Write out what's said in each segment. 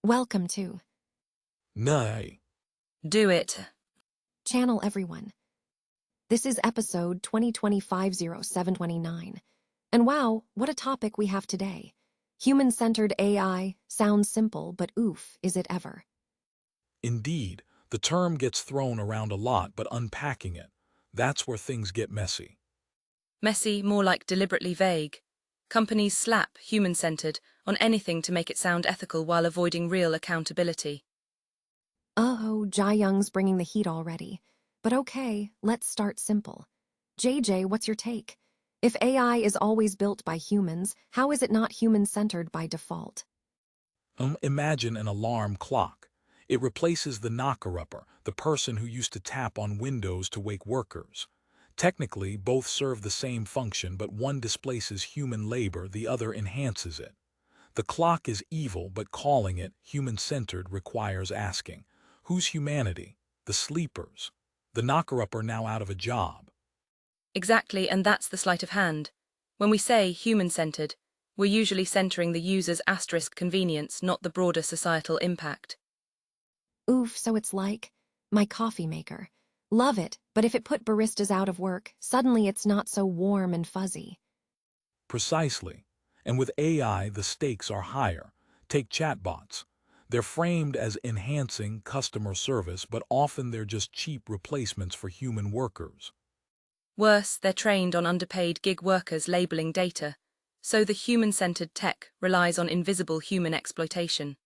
Welcome to Nay. Do it. Channel Everyone. This is episode 2025-0729. And wow, what a topic we have today. Human-centered AI sounds simple, but oof, is it ever. Indeed, the term gets thrown around a lot, but unpacking it, that's where things get messy. Messy, more like deliberately vague. Companies slap human-centered on anything to make it sound ethical while avoiding real accountability. Oh, Jae-young's bringing the heat already. But okay, let's start simple. JJ, what's your take? If AI is always built by humans, how is it not human-centered by default? Imagine an alarm clock. It replaces the knocker-upper, the person who used to tap on windows to wake workers. Technically, both serve the same function, but one displaces human labor, the other enhances it. The clock is evil, but calling it human-centered requires asking, whose humanity? The sleepers. The knocker-upper now out of a job. Exactly, and that's the sleight of hand. When we say human-centered, we're usually centering the user's asterisk convenience, not the broader societal impact. Oof, so it's like my coffee maker. Love it, but if it put baristas out of work, suddenly it's not so warm and fuzzy. Precisely. And with AI, the stakes are higher. Take chatbots. They're framed as enhancing customer service, but often they're just cheap replacements for human workers. Worse, they're trained on underpaid gig workers labeling data, so the human-centered tech relies on invisible human exploitation.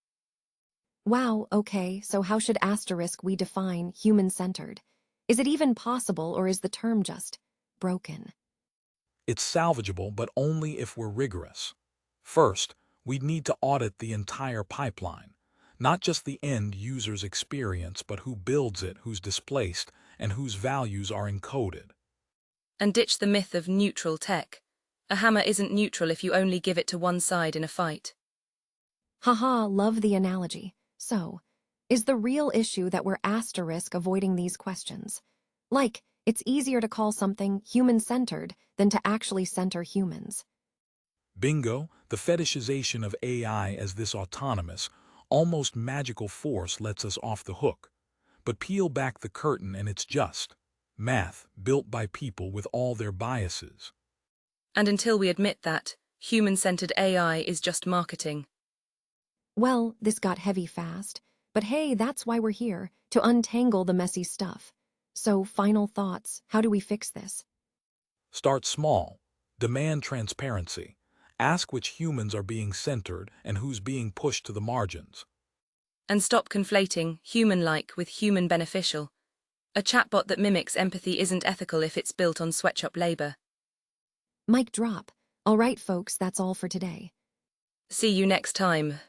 Wow, okay, so how should we define human-centered? Is it even possible, or is the term just broken? It's salvageable, but only if we're rigorous. First, we'd need to audit the entire pipeline, not just the end user's experience, but who builds it, who's displaced, and whose values are encoded. And ditch the myth of neutral tech. A hammer isn't neutral if you only give it to one side in a fight. Haha, love the analogy. So, is the real issue that we're avoiding these questions? Like, it's easier to call something human-centered than to actually center humans. Bingo, the fetishization of AI as this autonomous, almost magical force lets us off the hook. But peel back the curtain and it's just math built by people with all their biases. And until we admit that, human-centered AI is just marketing. Well, this got heavy fast, but hey, that's why we're here, to untangle the messy stuff. So, final thoughts, how do we fix this? Start small. Demand transparency. Ask which humans are being centered and who's being pushed to the margins. And stop conflating human-like with human beneficial. A chatbot that mimics empathy isn't ethical if it's built on sweatshop labor. Mic drop. All right, folks, that's all for today. See you next time.